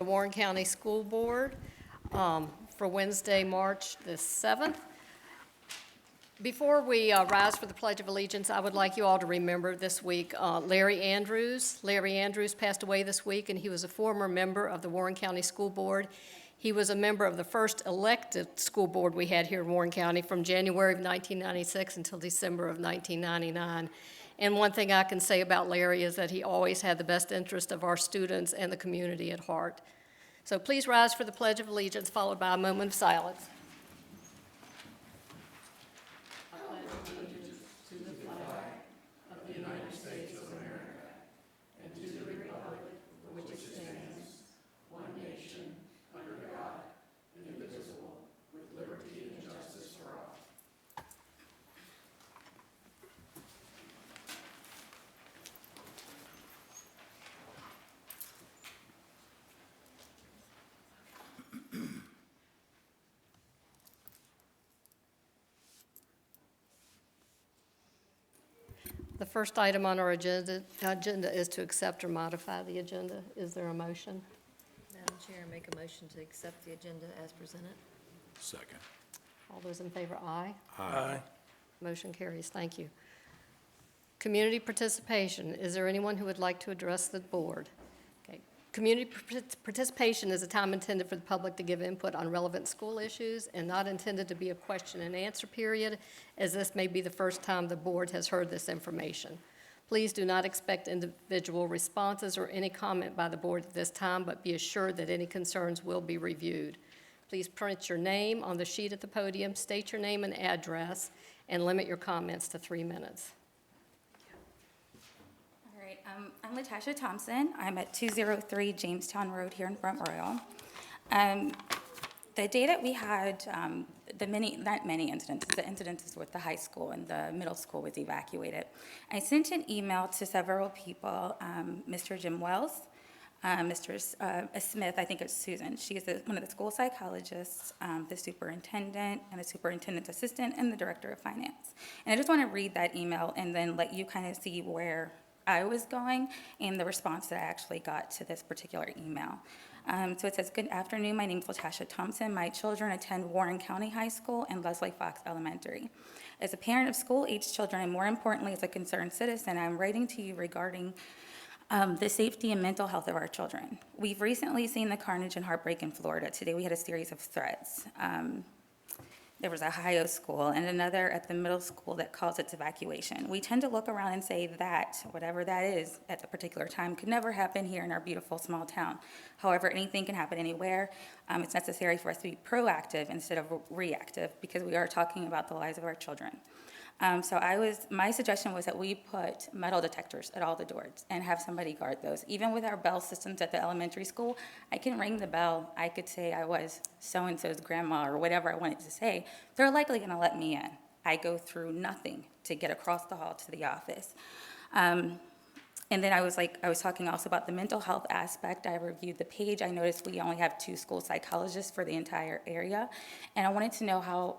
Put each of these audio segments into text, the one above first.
the Warren County School Board for Wednesday, March the 7th. Before we rise for the Pledge of Allegiance, I would like you all to remember this week Larry Andrews. Larry Andrews passed away this week, and he was a former member of the Warren County School Board. He was a member of the first elected school board we had here in Warren County from January of 1996 until December of 1999. And one thing I can say about Larry is that he always had the best interest of our students and the community at heart. So please rise for the Pledge of Allegiance, followed by a moment of silence. The first item on our agenda is to accept or modify the agenda. Is there a motion? Madam Chair, make a motion to accept the agenda as presented. Second. All those in favor, aye. Aye. Motion carries. Thank you. Community participation. Is there anyone who would like to address the board? Okay. Community participation is a time intended for the public to give input on relevant school issues and not intended to be a question and answer period, as this may be the first time the board has heard this information. Please do not expect individual responses or any comment by the board at this time, but be assured that any concerns will be reviewed. Please print your name on the sheet at the podium, state your name and address, and limit your comments to 3 minutes. All right, I'm Latasha Thompson. I'm at 203 Jamestown Road here in Front Royal. The day that we had not many incidences, the incidences with the high school and the middle school was evacuated, I sent an email to several people, Mr. Jim Wells, Mr. Smith, I think it's Susan. She is one of the school psychologists, the superintendent, and the superintendent's assistant, and the director of finance. And I just want to read that email and then let you kind of see where I was going and the response that I actually got to this particular email. So it says, "Good afternoon, my name is Latasha Thompson. My children attend Warren County High School and Leslie Fox Elementary. As a parent of school-aged children, and more importantly as a concerned citizen, I'm writing to you regarding the safety and mental health of our children. We've recently seen the carnage and heartbreak in Florida. Today we had a series of threats. There was a Ohio school and another at the middle school that caused its evacuation. We tend to look around and say that, whatever that is at the particular time, could never happen here in our beautiful small town. However, anything can happen anywhere. It's necessary for us to be proactive instead of reactive because we are talking about the lives of our children. My suggestion was that we put metal detectors at all the doors and have somebody guard those. Even with our bell systems at the elementary school, I can ring the bell. I could say I was so-and-so's grandma or whatever I wanted to say. They're likely going to let me in. I go through nothing to get across the hall to the office. And then I was talking also about the mental health aspect. I reviewed the page. I noticed we only have 2 school psychologists for the entire area. And I wanted to know how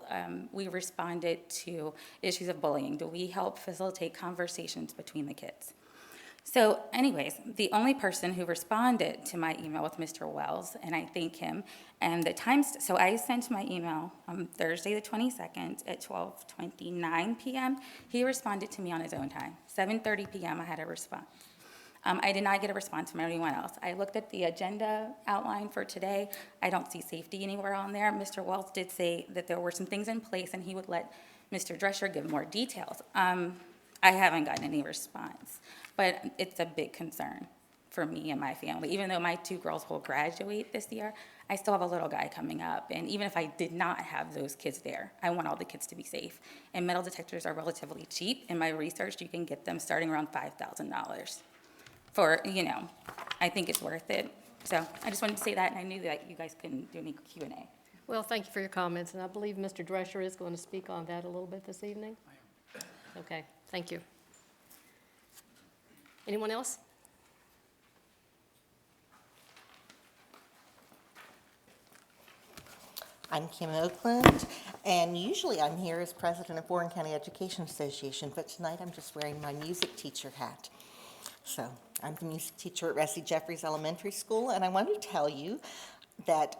we responded to issues of bullying. Do we help facilitate conversations between the kids? So anyways, the only person who responded to my email was Mr. Wells, and I thank him. And so I sent my email on Thursday the 22nd at 12:29 p.m. He responded to me on his own time. 7:30 p.m. I had a response. I did not get a response from anyone else. I looked at the agenda outline for today. I don't see safety anywhere on there. Mr. Wells did say that there were some things in place and he would let Mr. Drescher give more details. I haven't gotten any response, but it's a big concern for me and my family. Even though my 2 girls will graduate this year, I still have a little guy coming up. And even if I did not have those kids there, I want all the kids to be safe. And metal detectors are relatively cheap. In my research, you can get them starting around $5,000. I think it's worth it. So I just wanted to say that, and I knew that you guys couldn't do any Q&A. Well, thank you for your comments, and I believe Mr. Drescher is going to speak on that a little bit this evening. Okay, thank you. Anyone else? I'm Kim Oakland, and usually I'm here as president of Warren County Education Association, but tonight I'm just wearing my music teacher hat. So I'm the music teacher at Ressie Jeffries Elementary School, and I want to tell you that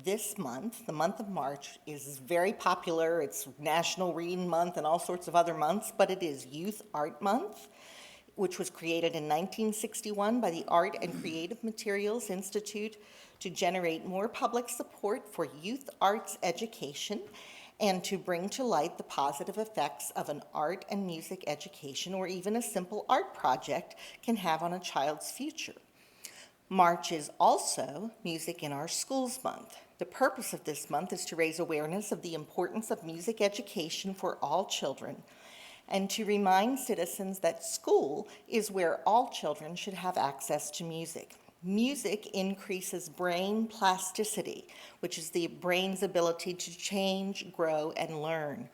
this month, the month of March, is very popular. It's National Reading Month and all sorts of other months, but it is Youth Art Month, which was created in 1961 by the Art and Creative Materials Institute to generate more public support for youth arts education and to bring to light the positive effects of an art and music education or even a simple art project can have on a child's future. March is also Music in Our Schools Month. The purpose of this month is to raise awareness of the importance of music education for all children and to remind citizens that school is where all children should have access to music. Music increases brain plasticity, which is the brain's ability to change, grow, and learn.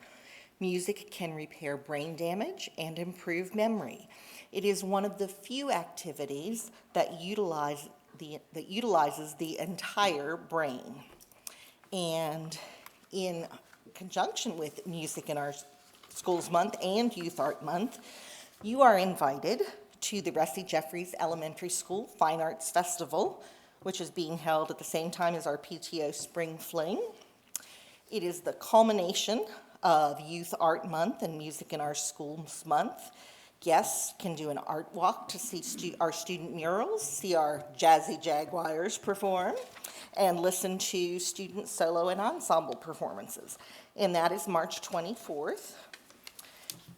Music can repair brain damage and improve memory. It is one of the few activities that utilizes the entire brain. And in conjunction with Music in Our Schools Month and Youth Art Month, you are invited to the Ressie Jeffries Elementary School Fine Arts Festival, which is being held at the same time as our PTO Spring Fling. It is the culmination of Youth Art Month and Music in Our Schools Month. Guests can do an art walk to see our student murals, see our Jazzy Jaguars perform, and listen to student solo and ensemble performances. And that is March 24th.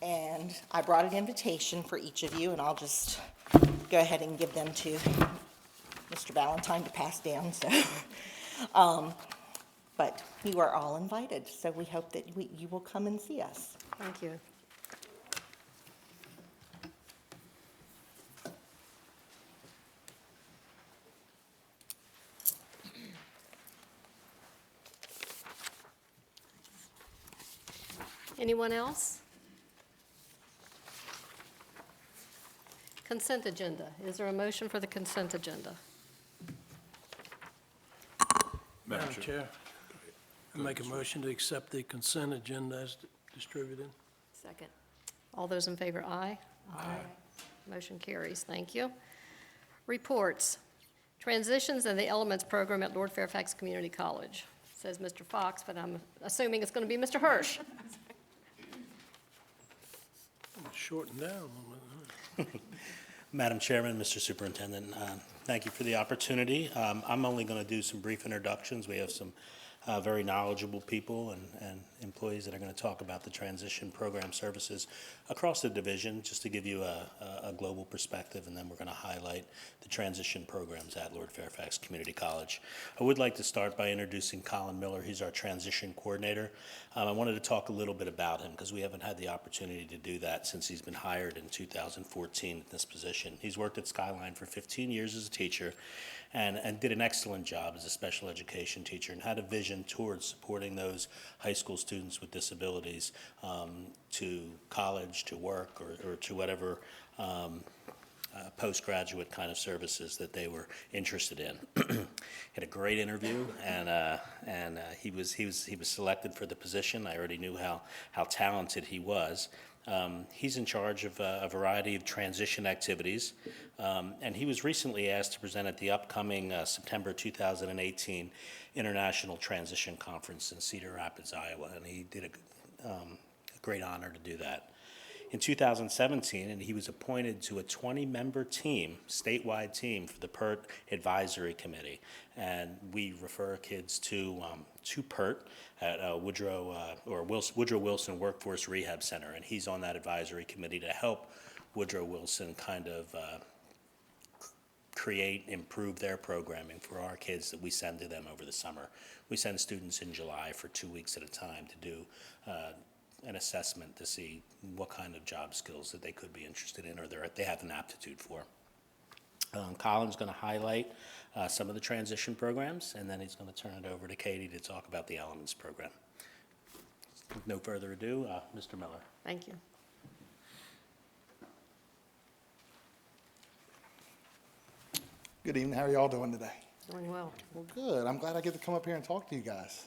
And I brought an invitation for each of you, and I'll just go ahead and give them to Mr. Valentine to pass down. So, but you are all invited, so we hope that you will come and see us. Thank you. Anyone else? Consent agenda. Is there a motion for the consent agenda? Madam Chair, I make a motion to accept the consent agenda as distributed. Second. All those in favor, aye? Aye. Motion carries. Thank you. Reports. Transitions in the Elements Program at Lord Fairfax Community College. Says Mr. Fox, but I'm assuming it's going to be Mr. Hirsch. Shortened down a little bit. Madam Chairman, Mr. Superintendent, thank you for the opportunity. I'm only going to do some brief introductions. We have some very knowledgeable people and employees that are going to talk about the transition program services across the division, just to give you a global perspective, and then we're going to highlight the transition programs at Lord Fairfax Community College. I would like to start by introducing Colin Miller. He's our transition coordinator. I wanted to talk a little bit about him because we haven't had the opportunity to do that since he's been hired in 2014 in this position. He's worked at Skyline for 15 years as a teacher and did an excellent job as a special education teacher and had a vision towards supporting those high school students with disabilities to college, to work, or to whatever postgraduate kind of services that they were interested in. Had a great interview, and he was selected for the position. I already knew how talented he was. He's in charge of a variety of transition activities, and he was recently asked to present at the upcoming September 2018 International Transition Conference in Cedar Rapids, Iowa, and he did a great honor to do that. In 2017, and he was appointed to a 20-member team, statewide team, for the PERT Advisory Committee. And we refer kids to PERT at Woodrow Wilson Workforce Rehab Center, and he's on that advisory committee to help Woodrow Wilson kind of create, improve their programming for our kids that we send to them over the summer. We send students in July for 2 weeks at a time to do an assessment to see what kind of job skills that they could be interested in or they have an aptitude for. Colin's going to highlight some of the transition programs, and then he's going to turn it over to Katie to talk about the Elements program. With no further ado, Mr. Miller. Thank you. Good evening. How are y'all doing today? Doing well. Well, good. I'm glad I get to come up here and talk to you guys.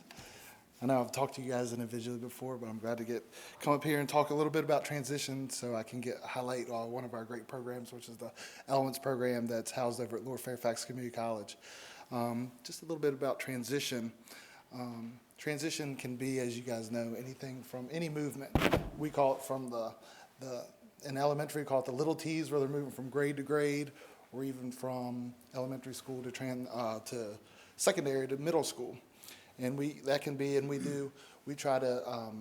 I know I've talked to you guys individually before, but I'm glad to come up here and talk a little bit about transition so I can highlight one of our great programs, which is the Elements program that's housed over at Lord Fairfax Community College. Just a little bit about transition. Transition can be, as you guys know, anything from any movement. We call it from in elementary, we call it the little T's, where they're moving from grade to grade, or even from elementary school to secondary to middle school. And we try to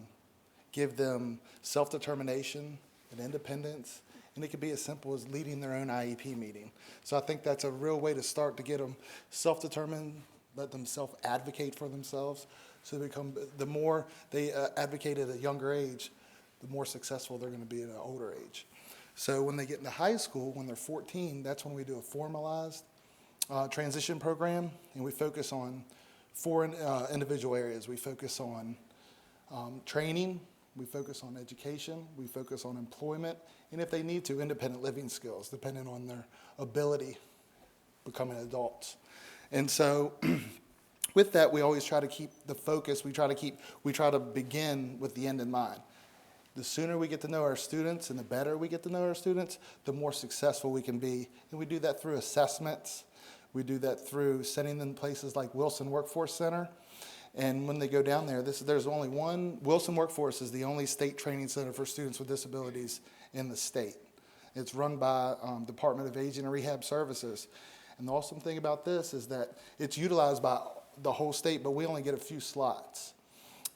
give them self-determination and independence, and it can be as simple as leading their own IEP meeting. So I think that's a real way to start to get them self-determined, let them self-advocate for themselves. So the more they advocate at a younger age, the more successful they're going to be at an older age. So when they get into high school, when they're 14, that's when we do a formalized transition program, and we focus on four individual areas. We focus on training, we focus on education, we focus on employment, and if they need to, independent living skills, depending on their ability becoming adults. And so with that, we always try to keep the focus, we try to begin with the end in mind. The sooner we get to know our students and the better we get to know our students, the more successful we can be. And we do that through assessments. We do that through sending them places like Wilson Workforce Center. And when they go down there, there's only one. Wilson Workforce is the only state training center for students with disabilities in the state. It's run by Department of Aging and Rehab Services. And the awesome thing about this is that it's utilized by the whole state, but we only get a few slots.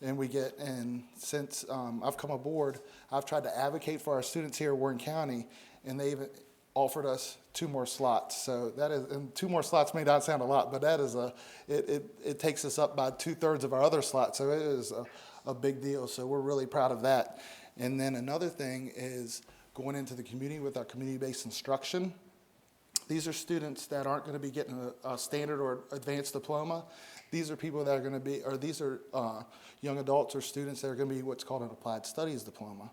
And since I've come aboard, I've tried to advocate for our students here in Warren County, and they even offered us 2 more slots. So that is, and 2 more slots may not sound a lot, but that is it takes us up by 2/3 of our other slots. So it is a big deal. So we're really proud of that. And then another thing is going into the community with our community-based instruction. These are students that aren't going to be getting a standard or advanced diploma. These are people that are going to be, or these are young adults or students that are going to be what's called an applied studies diploma.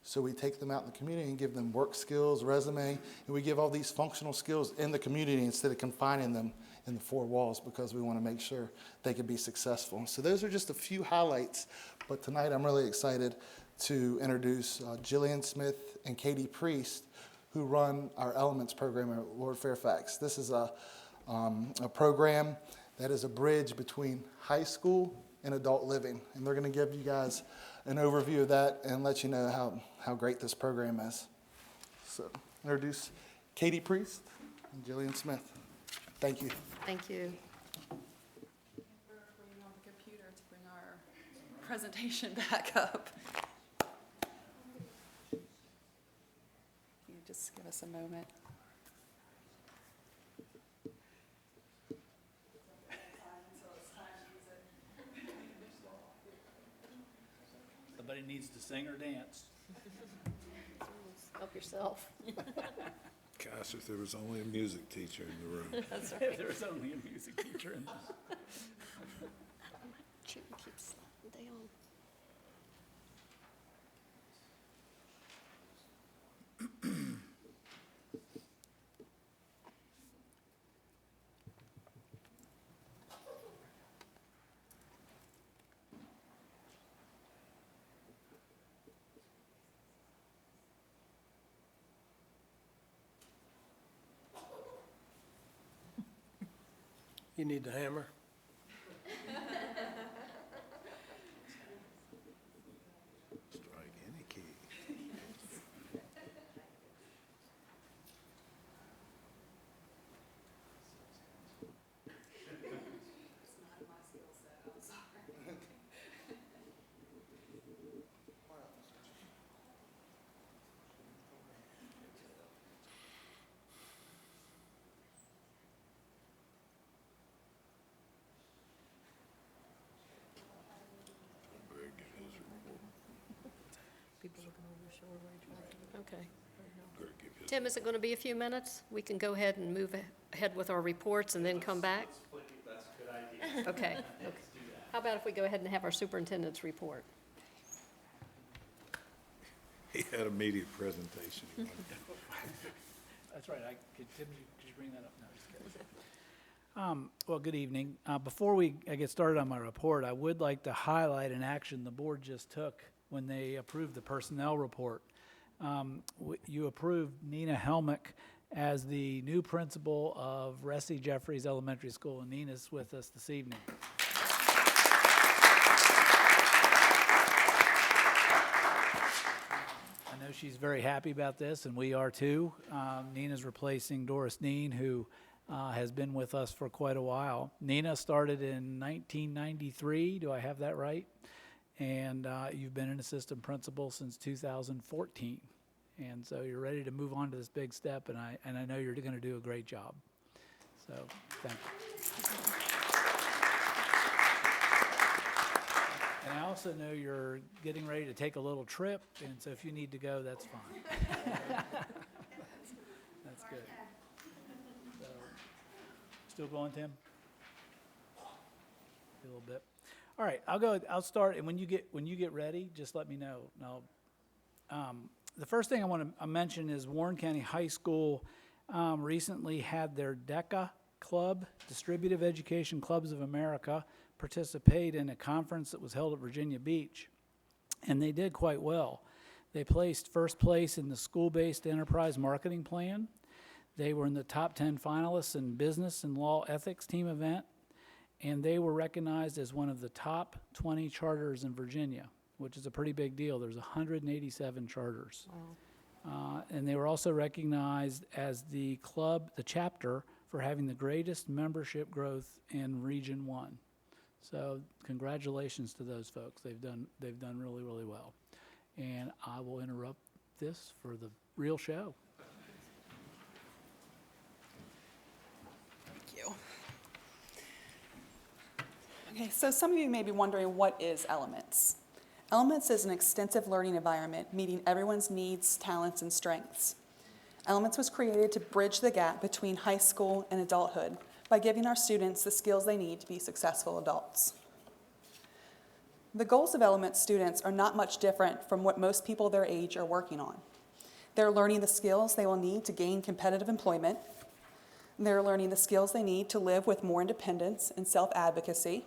So we take them out in the community and give them work skills, resume, and we give all these functional skills in the community instead of confining them in the 4 walls, because we want to make sure they can be successful. So those are just a few highlights, but tonight I'm really excited to introduce Jillian Smith and Katie Priest, who run our Elements program at Lord Fairfax. This is a program that is a bridge between high school and adult living. And they're going to give you guys an overview of that and let you know how great this program is. So, introduce Katie Priest and Jillian Smith. Thank you. Thank you. We're waiting on the computer to bring our presentation back up. You just give us a moment. Somebody needs to sing or dance. Help yourself. Gosh, if there was only a music teacher in the room. That's right. If there's only a music teacher in this. Chin keeps sliding down. You need the hammer? Strike any key. People looking over your shoulder while you're trying to. Okay. Greg, give his- Tim, is it going to be a few minutes? We can go ahead and move ahead with our reports and then come back? That's a good idea. Okay. How about if we go ahead and have our superintendent's report? He had a media presentation. That's right. Tim, could you bring that up? No, just kidding. Well, good evening. Before I get started on my report, I would like to highlight an action the board just took when they approved the personnel report. You approved Nina Helmick as the new principal of Ressie Jeffries Elementary School, and Nina's with us this evening. I know she's very happy about this, and we are too. Nina's replacing Doris Dean, who has been with us for quite a while. Nina started in 1993, do I have that right? And you've been an assistant principal since 2014. And so you're ready to move on to this big step, and I know you're going to do a great job. So, thank you. And I also know you're getting ready to take a little trip, and so if you need to go, that's fine. That's good. So, still going, Tim? A little bit. All right, I'll start, and when you get ready, just let me know. Now, the first thing I want to mention is Warren County High School recently had their DECA Club, Distributive Education Clubs of America, participate in a conference that was held at Virginia Beach, and they did quite well. They placed first place in the school-based enterprise marketing plan. They were in the top 10 finalists in business and law ethics team event, and they were recognized as one of the top 20 charters in Virginia, which is a pretty big deal. There's 187 charters. Wow. And they were also recognized as the chapter for having the greatest membership growth in Region 1. So congratulations to those folks. They've done really, really well. And I will interrupt this for the real show. Thank you. Okay, so some of you may be wondering, what is Elements? Elements is an extensive learning environment meeting everyone's needs, talents, and strengths. Elements was created to bridge the gap between high school and adulthood by giving our students the skills they need to be successful adults. The goals of Elements students are not much different from what most people their age are working on. They're learning the skills they will need to gain competitive employment. They're learning the skills they need to live with more independence and self-advocacy.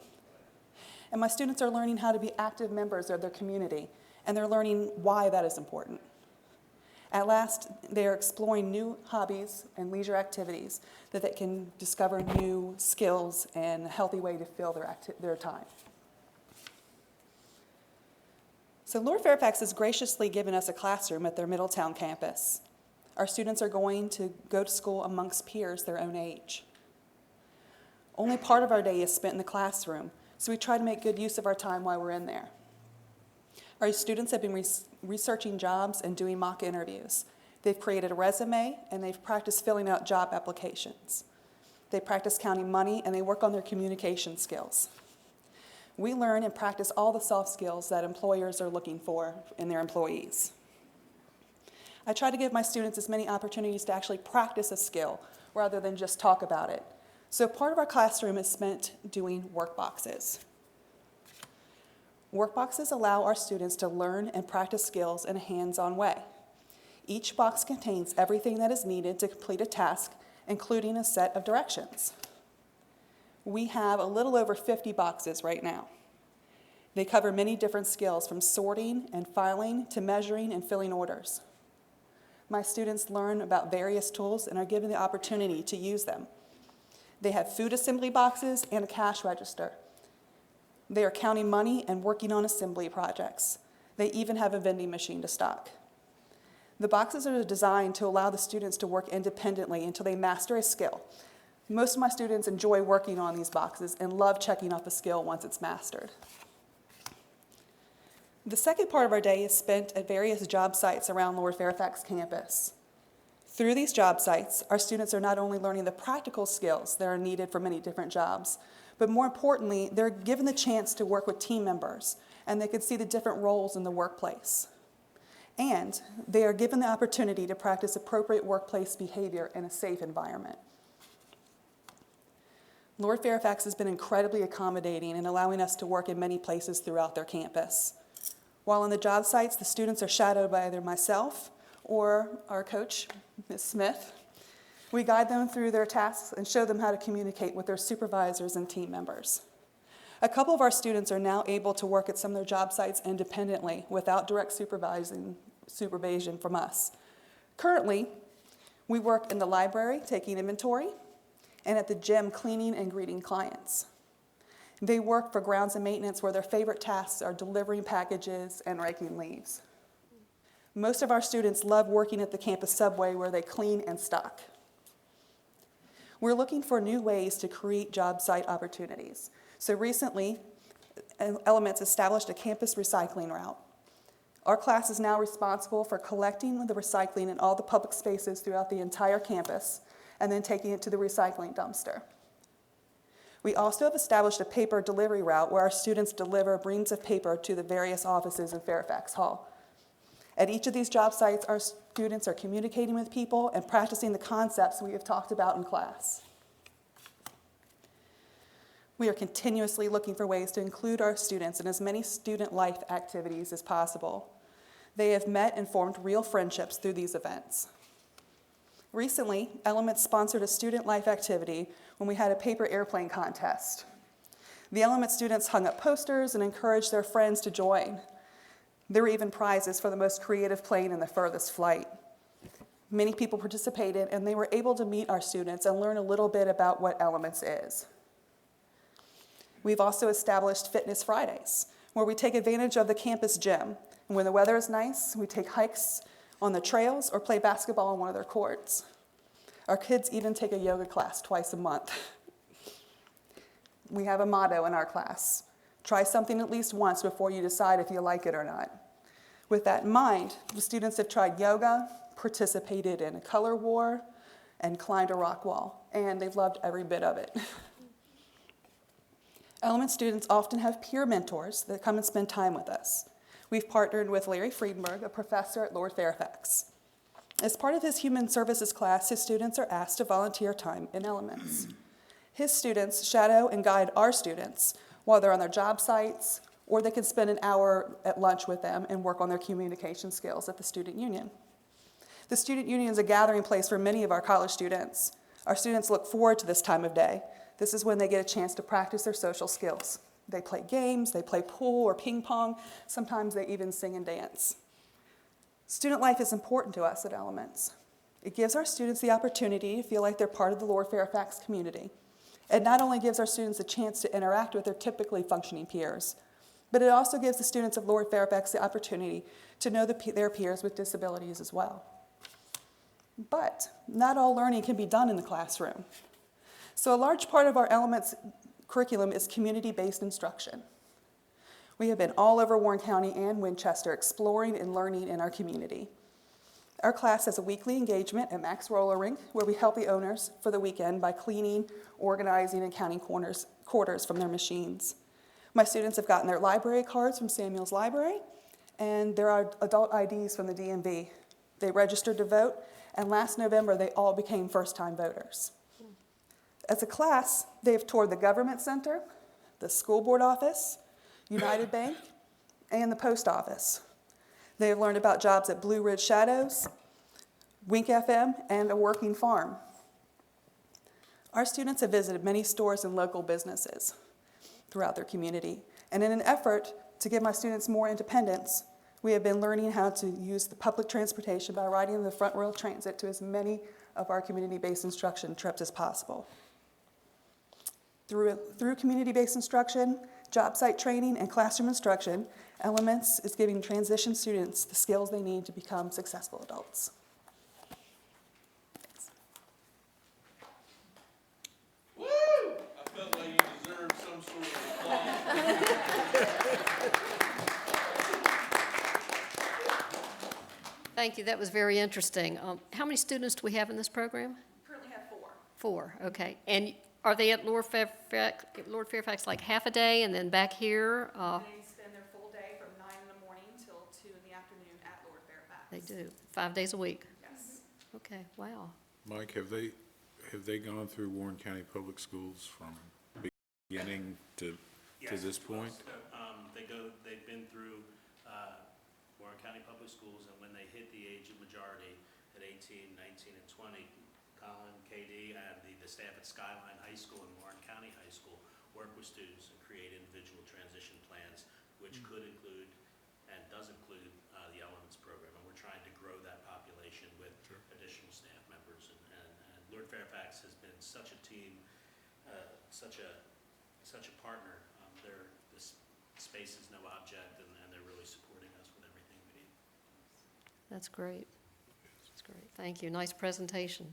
And my students are learning how to be active members of their community, and they're learning why that is important. At last, they are exploring new hobbies and leisure activities that they can discover new skills and a healthy way to fill their time. So Lord Fairfax has graciously given us a classroom at their Middletown campus. Our students are going to go to school amongst peers their own age. Only part of our day is spent in the classroom, so we try to make good use of our time while we're in there. Our students have been researching jobs and doing mock interviews. They've created a resume, and they've practiced filling out job applications. They practice counting money, and they work on their communication skills. We learn and practice all the soft skills that employers are looking for in their employees. I try to give my students as many opportunities to actually practice a skill rather than just talk about it. So part of our classroom is spent doing work boxes. Work boxes allow our students to learn and practice skills in a hands-on way. Each box contains everything that is needed to complete a task, including a set of directions. We have a little over 50 boxes right now. They cover many different skills, from sorting and filing to measuring and filling orders. My students learn about various tools and are given the opportunity to use them. They have food assembly boxes and a cash register. They are counting money and working on assembly projects. They even have a vending machine to stock. The boxes are designed to allow the students to work independently until they master a skill. Most of my students enjoy working on these boxes and love checking off a skill once it's mastered. The second part of our day is spent at various job sites around Lord Fairfax campus. Through these job sites, our students are not only learning the practical skills that are needed for many different jobs, but more importantly, they're given the chance to work with team members, and they can see the different roles in the workplace. And they are given the opportunity to practice appropriate workplace behavior in a safe environment. Lord Fairfax has been incredibly accommodating in allowing us to work in many places throughout their campus. While on the job sites, the students are shadowed by either myself or our coach, Ms. Smith. We guide them through their tasks and show them how to communicate with their supervisors and team members. A couple of our students are now able to work at some of their job sites independently without direct supervision from us. Currently, we work in the library taking inventory and at the gym cleaning and greeting clients. They work for grounds and maintenance where their favorite tasks are delivering packages and raking leaves. Most of our students love working at the campus subway where they clean and stock. We're looking for new ways to create job site opportunities. So recently, Elements established a campus recycling route. Our class is now responsible for collecting the recycling in all the public spaces throughout the entire campus and then taking it to the recycling dumpster. We also have established a paper delivery route where our students deliver reams of paper to the various offices in Fairfax Hall. At each of these job sites, our students are communicating with people and practicing the concepts we have talked about in class. We are continuously looking for ways to include our students in as many student life activities as possible. They have met and formed real friendships through these events. Recently, Elements sponsored a student life activity when we had a paper airplane contest. The Elements students hung up posters and encouraged their friends to join. There were even prizes for the most creative plane and the furthest flight. Many people participated, and they were able to meet our students and learn a little bit about what Elements is. We've also established Fitness Fridays, where we take advantage of the campus gym. And when the weather is nice, we take hikes on the trails or play basketball on one of their courts. Our kids even take a yoga class twice a month. We have a motto in our class: try something at least once before you decide if you like it or not. With that in mind, the students have tried yoga, participated in a color war, and climbed a rock wall, and they've loved every bit of it. Element students often have peer mentors that come and spend time with us. We've partnered with Larry Friedenberg, a professor at Lord Fairfax. As part of his human services class, his students are asked to volunteer time in Elements. His students shadow and guide our students while they're on their job sites, or they can spend an hour at lunch with them and work on their communication skills at the student union. The student union is a gathering place for many of our college students. Our students look forward to this time of day. This is when they get a chance to practice their social skills. They play games, they play pool or ping pong, sometimes they even sing and dance. Student life is important to us at Elements. It gives our students the opportunity to feel like they're part of the Lord Fairfax community. It not only gives our students a chance to interact with their typically functioning peers, but it also gives the students of Lord Fairfax the opportunity to know their peers with disabilities as well. But not all learning can be done in the classroom. So a large part of our Elements curriculum is community-based instruction. We have been all over Warren County and Winchester exploring and learning in our community. Our class has a weekly engagement at Max Roller Rink where we help the owners for the weekend by cleaning, organizing, and counting quarters from their machines. My students have gotten their library cards from Samuel's Library, and there are adult IDs from the DMV. They registered to vote, and last November they all became first-time voters. As a class, they have toured the government center, the school board office, United Bank, and the post office. They have learned about jobs at Blue Ridge Shadows, Wink FM, and a working farm. Our students have visited many stores and local businesses throughout their community. And in an effort to give my students more independence, we have been learning how to use the public transportation by riding the Front Royal Transit to as many of our community-based instruction trips as possible. Through community-based instruction, job site training, and classroom instruction, Elements is giving transition students the skills they need to become successful adults. Thanks. Woo! I felt like you deserved some sort of applause. Thank you, that was very interesting. How many students do we have in this program? Currently have 4. 4, okay. And are they at Lord Fairfax like half a day and then back here? They spend their full day from 9 in the morning till 2 in the afternoon at Lord Fairfax. They do, 5 days a week? Yes. Okay, wow. Mike, have they gone through Warren County Public Schools from beginning to this point? They've been through Warren County Public Schools, and when they hit the age of majority at 18, 19, and 20, Colin, KD, and the staff at Skyline High School and Warren County High School work with students and create individual transition plans, which could include and does include the Elements program. And we're trying to grow that population with additional staff members. And Lord Fairfax has been such a team, such a partner. This space is no object, and they're really supporting us with everything we need. That's great. That's great. Thank you. Nice presentation.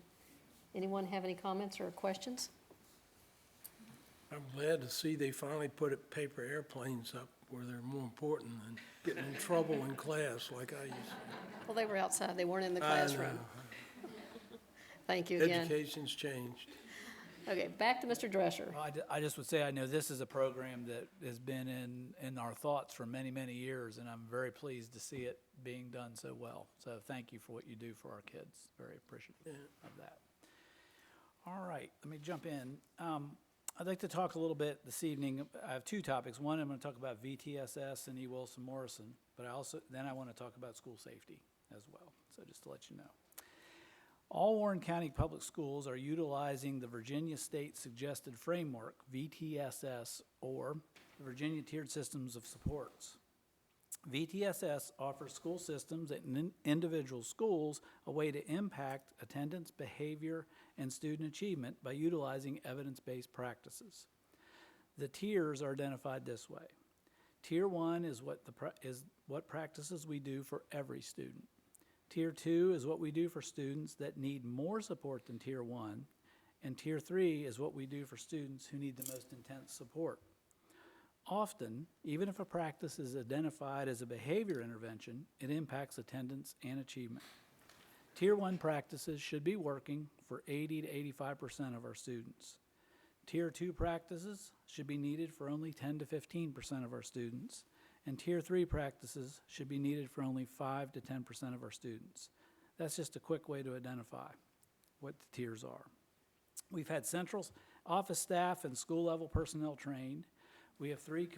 Anyone have any comments or questions? I'm glad to see they finally put paper airplanes up where they're more important than getting in trouble in class like I used to. Well, they were outside. They weren't in the I classroom. know. Thank you again. Education's changed. Okay, back to Mr. Drescher. Well, I just would say, I know this is a program that has been in our thoughts for many, many years, and I'm very pleased to see it being done so well. So thank you for what you do for our kids. Very appreciative of that. All right, let me jump in. I'd like to talk a little bit this evening. I have two topics. One, I'm going to talk about VTSS and E. Wilson Morrison, but then I want to talk about school safety as well. So just to let you know. All Warren County Public Schools are utilizing the Virginia State Suggested Framework, VTSS, or the Virginia Tiered Systems of Supports. VTSS offers school systems and individual schools a way to impact attendance, behavior, and student achievement by utilizing evidence-based practices. The tiers are identified this way. Tier 1 is what practices we do for every student. Tier 2 is what we do for students that need more support than Tier 1, and Tier 3 is what we do for students who need the most intense support. Often, even if a practice is identified as a behavior intervention, it impacts attendance and achievement. Tier 1 practices should be working for 80 to 85% of our students. Tier 2 practices should be needed for only 10 to 15% of our students, and Tier 3 practices should be needed for only 5 to 10% of our students. That's just a quick way to identify what the tiers are. We've had central office staff and school-level personnel trained. We have 3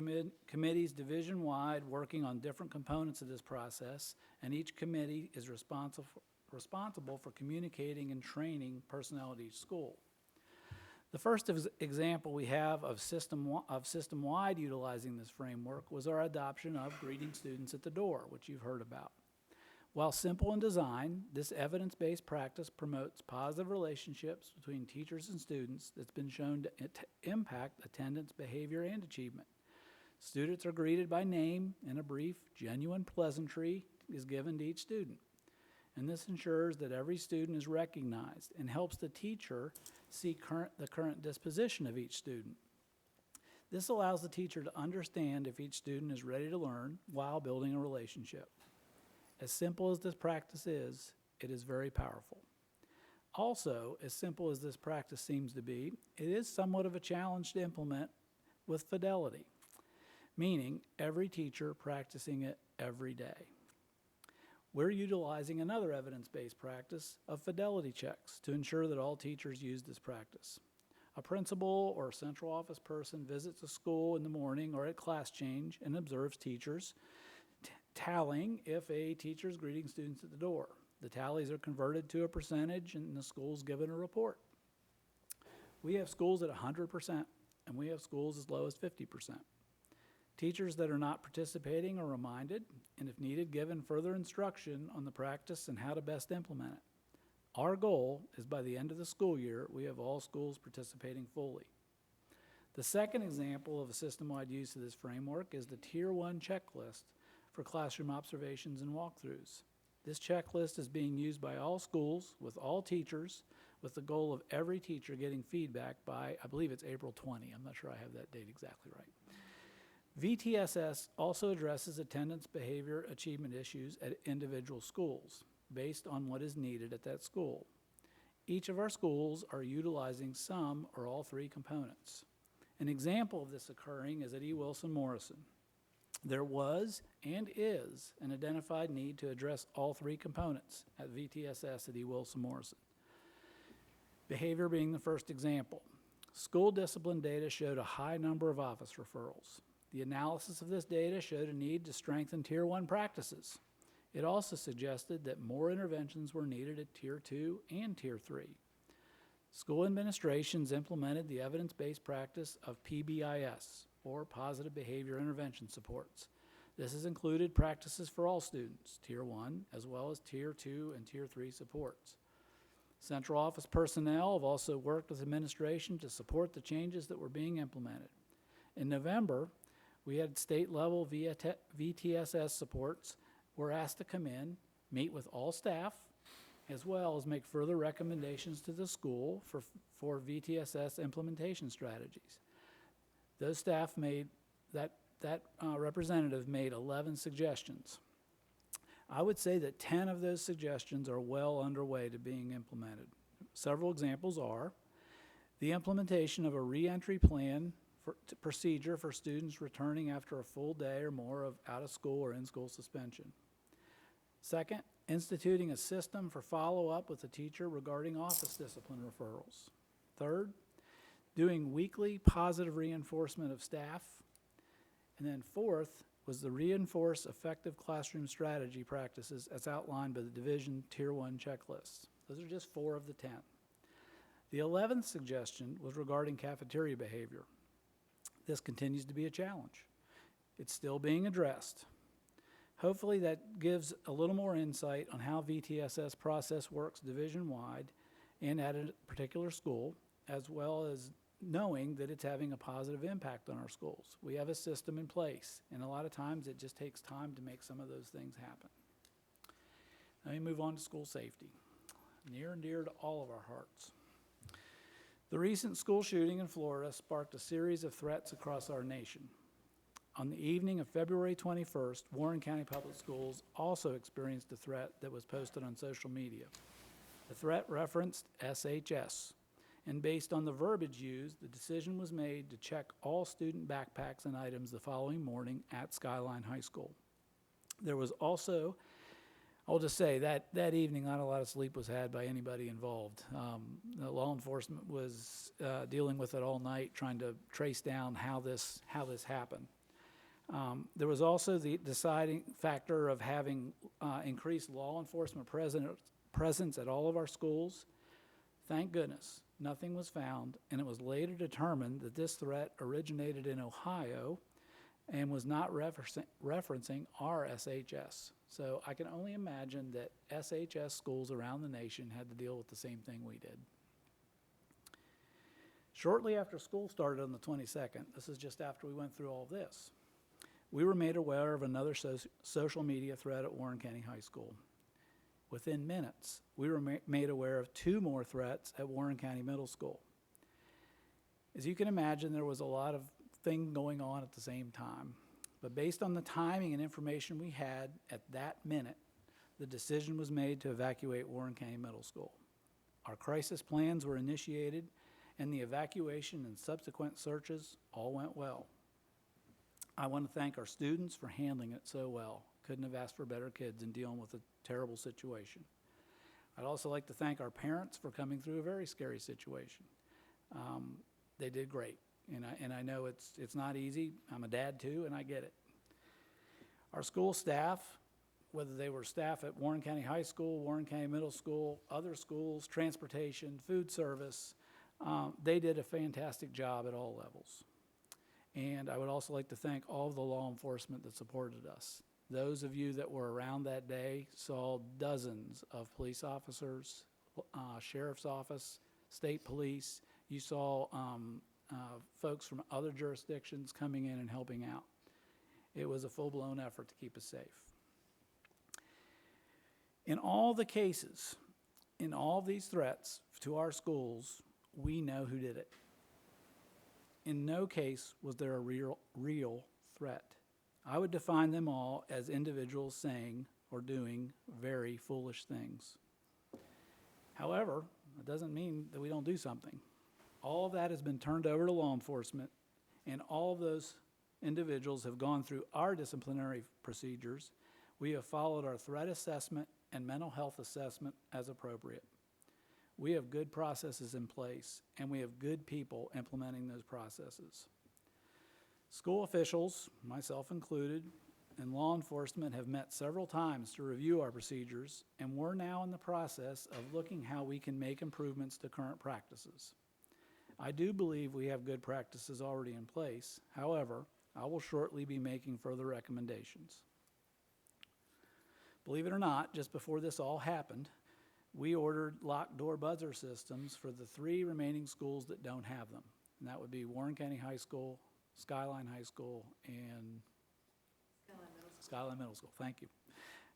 committees division-wide working on different components of this process, and each committee is responsible for communicating and training personnel at each school. The first example we have of system-wide utilizing this framework was our adoption of greeting students at the door, which you've heard about. While simple in design, this evidence-based practice promotes positive relationships between teachers and students that's been shown to impact attendance, behavior, and achievement. Students are greeted by name, and a brief, genuine pleasantry is given to each student. And this ensures that every student is recognized and helps the teacher see the current disposition of each student. This allows the teacher to understand if each student is ready to learn while building a relationship. As simple as this practice is, it is very powerful. Also, as simple as this practice seems to be, it is somewhat of a challenge to implement with fidelity, meaning every teacher practicing it every day. We're utilizing another evidence-based practice of fidelity checks to ensure that all teachers use this practice. A principal or central office person visits a school in the morning or at class change and observes teachers, tallying if a teacher is greeting students at the door. The tallies are converted to a percentage and the school's given a report. We have schools at 100% and we have schools as low as 50%. Teachers that are not participating are reminded, and if needed, given further instruction on the practice and how to best implement it. Our goal is by the end of the school year, we have all schools participating fully. The second example of a system-wide use of this framework is the Tier 1 checklist for classroom observations and walkthroughs. This checklist is being used by all schools with all teachers with the goal of every teacher getting feedback by, I believe it's April 20. I'm not sure I have that date exactly right. VTSS also addresses attendance, behavior, achievement issues at individual schools based on what is needed at that school. Each of our schools are utilizing some or all 3 components. An example of this occurring is at E. Wilson Morrison. There was and is an identified need to address all 3 components at VTSS at E. Wilson Morrison. Behavior being the first example. School discipline data showed a high number of office referrals. The analysis of this data showed a need to strengthen Tier 1 practices. It also suggested that more interventions were needed at Tier 2 and Tier 3. School administrations implemented the evidence-based practice of PBIS, or Positive Behavior Intervention Supports. This has included practices for all students, Tier 1, as well as Tier 2 and Tier 3 supports. Central office personnel have also worked with administration to support the changes that were being implemented. In November, we had state-level VTSS supports were asked to come in, meet with all staff, as well as make further recommendations to the school for VTSS implementation strategies. Those staff made, that representative made 11 suggestions. I would say that 10 of those suggestions are well underway to being implemented. Several examples are the implementation of a reentry plan procedure for students returning after a full day or more of out-of-school or in-school suspension. Second, instituting a system for follow-up with the teacher regarding office discipline referrals. Third, doing weekly positive reinforcement of staff. And then fourth was the reinforce effective classroom strategy practices as outlined by the division Tier 1 checklists. Those are just 4 of the 10. The 11th suggestion was regarding cafeteria behavior. This continues to be a challenge. It's still being addressed. Hopefully that gives a little more insight on how VTSS process works division-wide and at a particular school, as well as knowing that it's having a positive impact on our schools. We have a system in place, and a lot of times it just takes time to make some of those things happen. Let me move on to school safety, near and dear to all of our hearts. The recent school shooting in Florida sparked a series of threats across our nation. On the evening of February 21st, Warren County Public Schools also experienced a threat that was posted on social media. The threat referenced SHS, and based on the verbiage used, the decision was made to check all student backpacks and items the following morning at Skyline High School. There was also, I'll just say that evening, not a lot of sleep was had by anybody involved. The law enforcement was dealing with it all night, trying to trace down how this happened. There was also the deciding factor of having increased law enforcement presence at all of our schools. Thank goodness, nothing was found, and it was later determined that this threat originated in Ohio and was not referencing our SHS. So I can only imagine that SHS schools around the nation had to deal with the same thing we did. Shortly after school started on the 22nd, this is just after we went through all this, we were made aware of another social media threat at Warren County High School. Within minutes, we were made aware of 2 more threats at Warren County Middle School. As you can imagine, there was a lot of things going on at the same time. But based on the timing and information we had at that minute, the decision was made to evacuate Warren County Middle School. Our crisis plans were initiated, and the evacuation and subsequent searches all went well. I want to thank our students for handling it so well. Couldn't have asked for better kids in dealing with a terrible situation. I'd also like to thank our parents for coming through a very scary situation. They did great, and I know it's not easy. I'm a dad too, and I get it. Our school staff, whether they were staff at Warren County High School, Warren County Middle School, other schools, transportation, food service, they did a fantastic job at all levels. And I would also like to thank all of the law enforcement that supported us. Those of you that were around that day saw dozens of police officers, sheriff's office, state police. You saw folks from other jurisdictions coming in and helping out. It was a full-blown effort to keep us safe. In all the cases, in all these threats to our schools, we know who did it. In no case was there a real threat. I would define them all as individuals saying or doing very foolish things. However, it doesn't mean that we don't do something. All of that has been turned over to law enforcement, and all of those individuals have gone through our disciplinary procedures. We have followed our threat assessment and mental health assessment as appropriate. We have good processes in place, and we have good people implementing those processes. School officials, myself included, and law enforcement have met several times to review our procedures, and we're now in the process of looking how we can make improvements to current practices. I do believe we have good practices already in place. However, I will shortly be making further recommendations. Believe it or not, just before this all happened, we ordered locked door buzzer systems for the 3 remaining schools that don't have them. And that would be Warren County High School, Skyline High School, and Skyline Middle School. Thank you.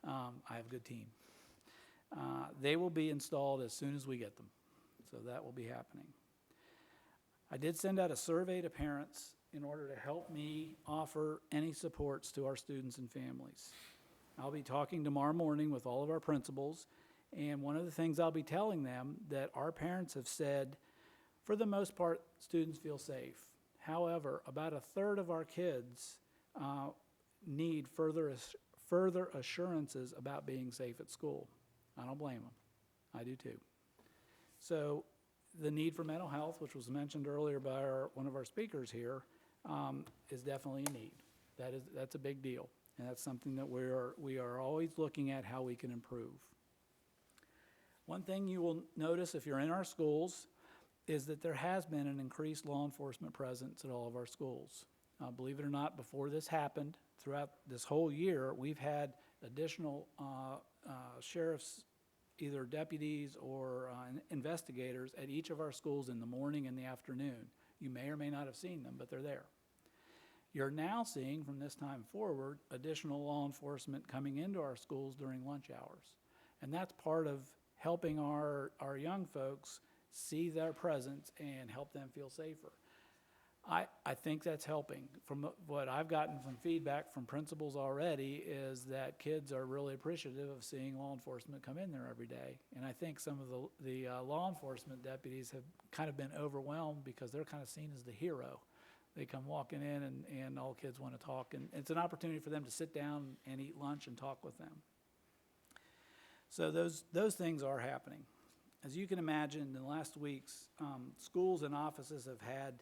I have a good team. They will be installed as soon as we get them. So that will be happening. I did send out a survey to parents in order to help me offer any supports to our students and families. I'll be talking tomorrow morning with all of our principals, and one of the things I'll be telling them that our parents have said, for the most part, students feel safe. However, about a third of our kids need further assurances about being safe at school. I don't blame them. I do too. So the need for mental health, which was mentioned earlier by one of our speakers here, is definitely a need. That's a big deal, and that's something that we are always looking at how we can improve. One thing you will notice if you're in our schools is that there has been an increased law enforcement presence at all of our schools. Believe it or not, before this happened, throughout this whole year, we've had additional sheriffs, either deputies or investigators at each of our schools in the morning and the afternoon. You may or may not have seen them, but they're there. You're now seeing, from this time forward, additional law enforcement coming into our schools during lunch hours. And that's part of helping our young folks see their presence and help them feel safer. I think that's helping. From what I've gotten from feedback from principals already is that kids are really appreciative of seeing law enforcement come in there every day. And I think some of the law enforcement deputies have kind of been overwhelmed because they're kind of seen as the hero. They come walking in and all kids want to talk. And it's an opportunity for them to sit down and eat lunch and talk with them. So those things are happening. As you can imagine, in the last weeks, schools and offices have had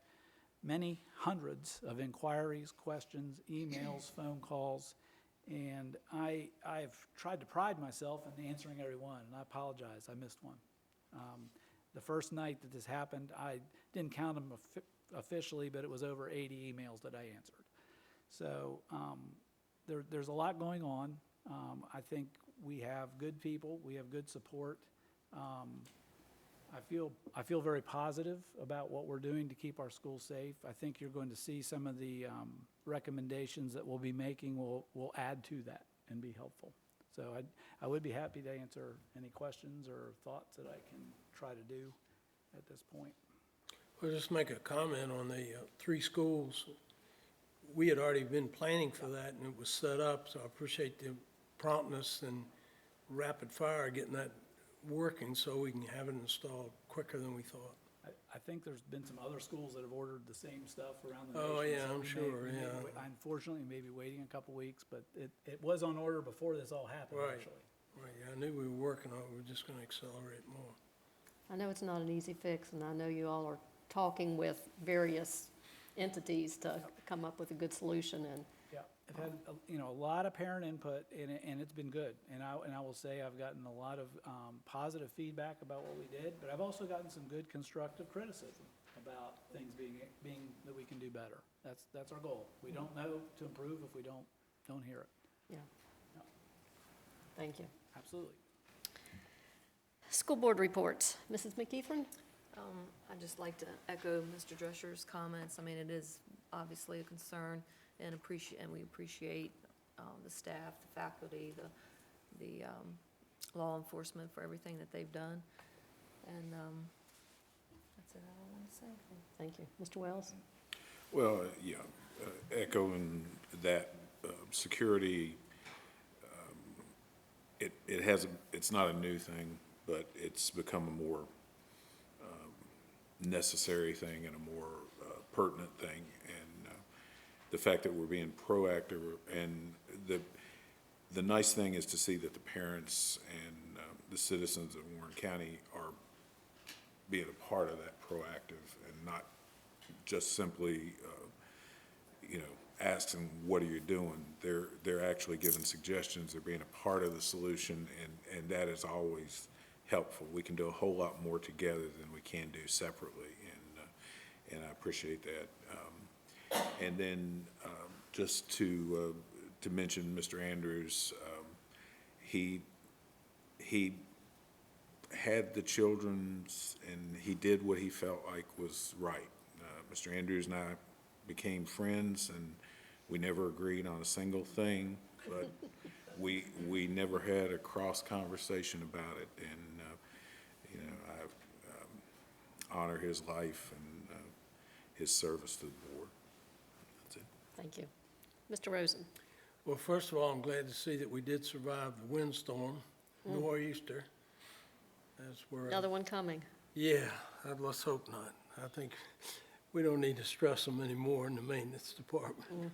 many hundreds of inquiries, questions, emails, phone calls, and I've tried to pride myself in answering every one, and I apologize, I missed one. The first night that this happened, I didn't count them officially, but it was over 80 emails that I answered. So there's a lot going on. I think we have good people, we have good support. I feel very positive about what we're doing to keep our schools safe. I think you're going to see some of the recommendations that we'll be making will add to that and be helpful. So I would be happy to answer any questions or thoughts that I can try to do at this point. I'll just make a comment on the 3 schools. We had already been planning for that, and it was set up, so I appreciate the promptness and rapid fire getting that working so we can have it installed quicker than we thought. I think there's been some other schools that have ordered the same stuff around the nation. Oh, yeah, so I'm we sure, may yeah. Unfortunately, maybe waiting a couple weeks, but it was on order before this all happened, Right. actually. Right, yeah, I knew we were working on it, we were just gonna accelerate more. I know it's not an easy fix, and I know you all are talking with various entities to come up with a good solution, and Yeah, I've had, a lot of parent input, and it's been good. And I will say I've gotten a lot of positive feedback about what we did, but I've also gotten some good constructive criticism about things being that we can do better. That's our goal. We don't know to improve if we don't hear it. yeah. Yeah. Thank you. Absolutely. School board reports. Mrs. McKeithron? I'd just like to echo Mr. Drescher's comments. I mean, it is obviously a concern, and we appreciate the staff, the faculty, the law enforcement for everything that they've done. And that's it all I want to say. Thank you. Mr. Wells? Well, yeah, echoing that, security, it's not a new thing, but it's become a more necessary thing and a more pertinent thing. And the fact that we're being proactive, and the nice thing is to see that the parents and the citizens of Warren County are being a part of that proactive and not just simply, asking, what are you doing? They're actually giving suggestions, they're being a part of the solution, and that is always helpful. We can do a whole lot more together than we can do separately, and I appreciate that. And then just to mention Mr. Andrews, he had the children's, and he did what he felt like was right. Mr. Andrews and I became friends, and we never agreed on a single thing, but we never had a cross conversation about it, and you know, I honor his life and his service to the board. That's it. Thank you. Mr. Rosen? Well, first of all, I'm glad to see that we did survive the windstorm, nor'easter. That's where. Another one coming. Yeah, let's hope not. I think we don't need to stress them anymore in the maintenance department.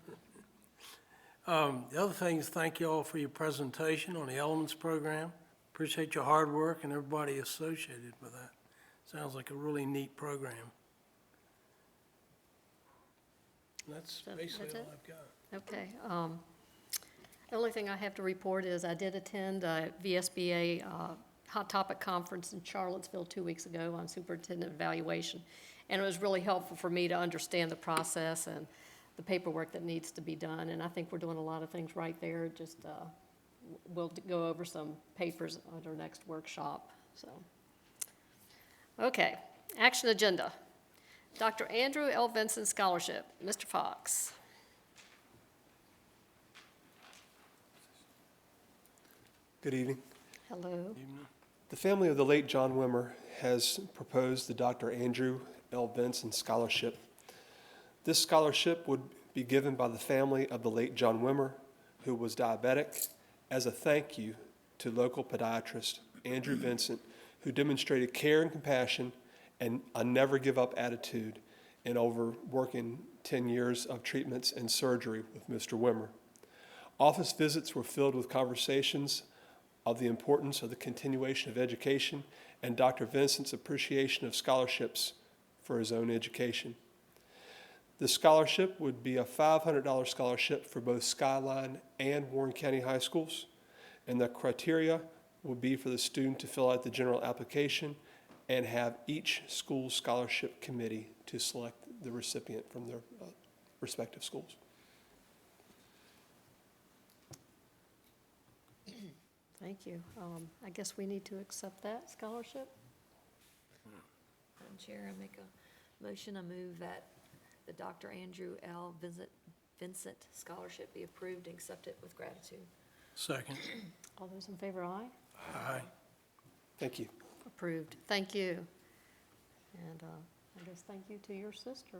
The other thing is thank you all for your presentation on the Elements program. Appreciate your hard work and everybody associated with that. Sounds like a really neat program. That's basically that's all it? I've got. Okay. The only thing I have to report is I did attend a VSBA Hot Topic Conference in Charlottesville 2 weeks ago on superintendent evaluation. And it was really helpful for me to understand the process and the paperwork that needs to be done. And I think we're doing a lot of things right there. Just we'll go over some papers at our next workshop. So, okay, action agenda. Dr. Andrew L. Vincent Scholarship. Mr. Fox. Good evening. Hello. The family of the late John Wimmer has proposed the Dr. Andrew L. Vincent Scholarship. This scholarship would be given by the family of the late John Wimmer, who was diabetic, as a thank you to local podiatrist Andrew Vincent, who demonstrated care and compassion and a never-give-up attitude in over working 10 years of treatments and surgery with Mr. Wimmer. Office visits were filled with conversations of the importance of the continuation of education and Dr. Vincent's appreciation of scholarships for his own education. The scholarship would be a $500 scholarship for both Skyline and Warren County High Schools, and the criteria would be for the student to fill out the general application and have each school scholarship committee to select the recipient from their respective schools. Thank you. I guess we need to accept that scholarship. Madam Chair, I make a motion, I move that the Dr. Andrew L. Vincent Scholarship be approved and accepted with gratitude. Second. All those in favor, aye? Aye. Thank you. Approved. Thank you. And I guess thank you to your sister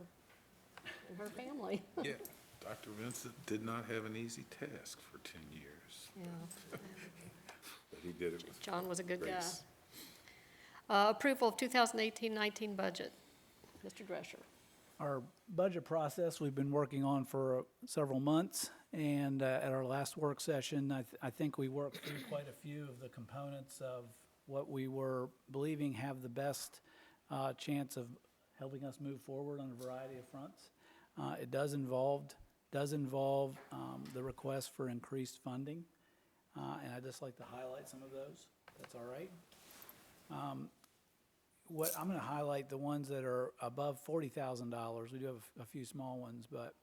and her family. Yeah, Dr. Vincent did not have an easy task for 10 years, Yeah. but he did it with John was a good guy. grace. Approval of 2018-19 budget. Mr. Drescher. Our budget process we've been working on for several months, and at our last work session, I think we worked through quite a few of the components of what we were believing have the best chance of helping us move forward on a variety of fronts. It does involve the request for increased funding, and I'd just like to highlight some of those, if that's all right. What I'm going to highlight the ones that are above $40,000. We do have a few small ones, but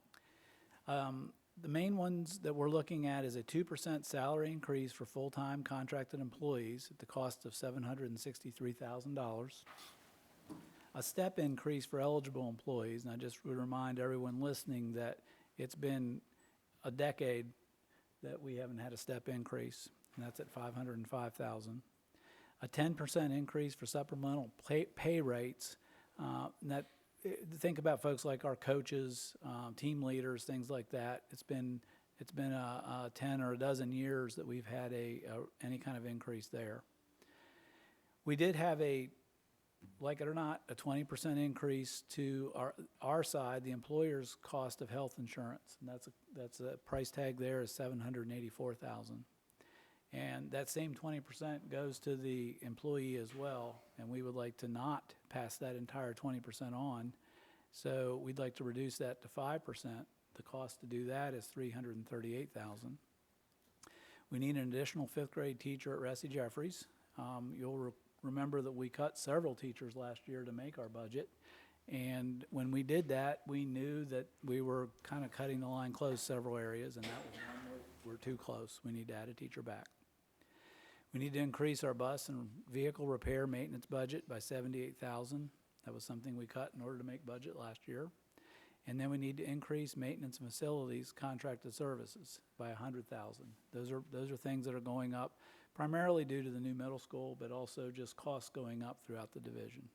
the main ones that we're looking at is a 2% salary increase for full-time contracted employees at the cost of $763,000. A step increase for eligible employees, and I just would remind everyone listening that it's been a decade that we haven't had a step increase, and that's at $505,000. A 10% increase for supplemental pay rates. Think about folks like our coaches, team leaders, things like that. It's been 10 or a dozen years that we've had any kind of increase there. We did have like it or not, a 20% increase to our side, the employer's cost of health insurance, and that's a price tag there is $784,000. And that same 20% goes to the employee as well, and we would like to not pass that entire 20% on. So we'd like to reduce that to 5%. The cost to do that is $338,000. We need an additional fifth grade teacher at Ressie Jeffries. You'll remember that we cut several teachers last year to make our budget. And when we did that, we knew that we were kind of cutting the line close several areas, and that was one where we're too close. We need to add a teacher back. We need to increase our bus and vehicle repair maintenance budget by $78,000. That was something we cut in order to make budget last year. And then we need to increase maintenance and facilities contracted services by $100,000. Those are things that are going up primarily due to the new middle school, but also just costs going up throughout the division.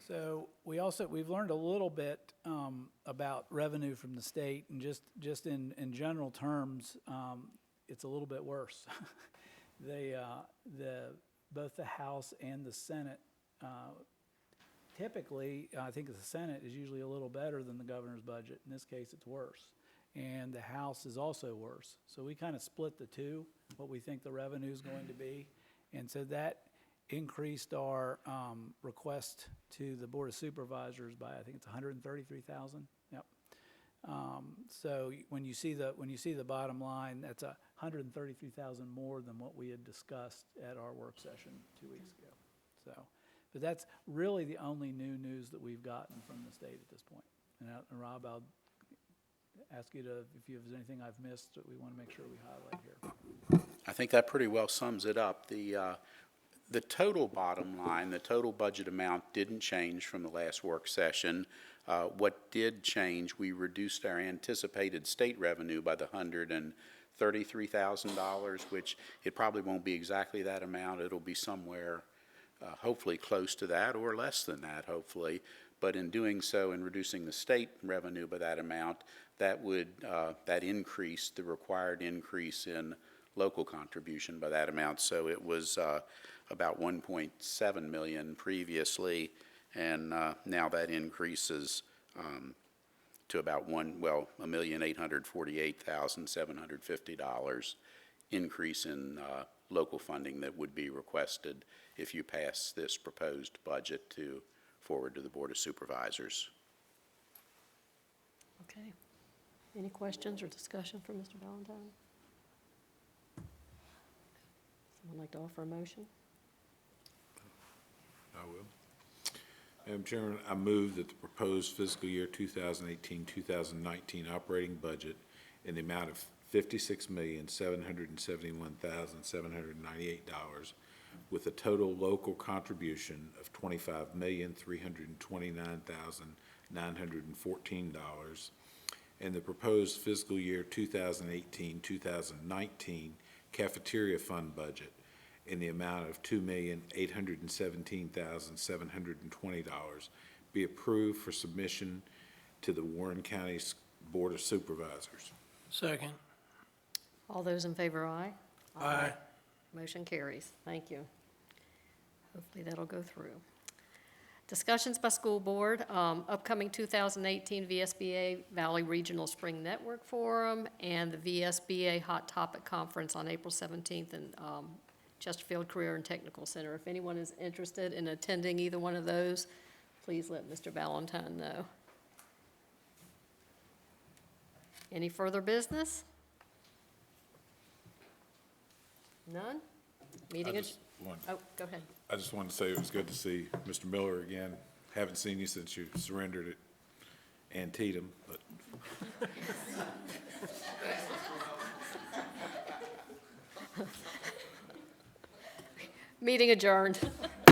So we've learned a little bit about revenue from the state, and just in general terms, it's a little bit worse. Both the House and the Senate, typically, I think the Senate is usually a little better than the governor's budget. In this case, it's worse. And the House is also worse. So we kind of split the two, what we think the revenue is going to be. And so that increased our request to the Board of Supervisors by, I think it's $133,000. Yep. So when you see the bottom line, that's $133,000 more than what we had discussed at our work session 2 weeks ago. So, but that's really the only new news that we've gotten from the state at this point. And Rob, I'll ask you to, if there's anything I've missed that we want to make sure we highlight here. I think that pretty well sums it up. The total bottom line, the total budget amount didn't change from the last work session. What did change, we reduced our anticipated state revenue by the $133,000, which it probably won't be exactly that amount. It'll be somewhere hopefully close to that or less than that, hopefully. But in doing so, in reducing the state revenue by that amount, that increased the required increase in local contribution by that amount. So it was about 1.7 million previously, and now that increases to about $1,848,750 increase in local funding that would be requested if you pass this proposed budget forward to the Board of Supervisors. Okay. Any questions or discussion from Mr. Valentine? Someone like to offer a motion? I will. Madam Chairman, I move that the proposed fiscal year 2018-2019 operating budget in the amount of $56,771,798 with a total local contribution of $25,329,914 and the proposed fiscal year 2018-2019 cafeteria fund budget in the amount of $2,817,720 be approved for submission to the Warren County Board of Supervisors. Second. All those in favor, aye? Aye. Motion carries. Thank you. Hopefully that'll go through. Discussions by school board, upcoming 2018 VSBA Valley Regional Spring Network Forum and the VSBA Hot Topic Conference on April 17th in Chesterfield Career and Technical Center. If anyone is interested in attending either one of those, please let Mr. Valentine know. Any further business? None? Meeting I adjourned. Oh, go ahead. I just wanted to say it was good to see Mr. Miller again. Haven't seen you since you surrendered at Antietam, but Meeting adjourned.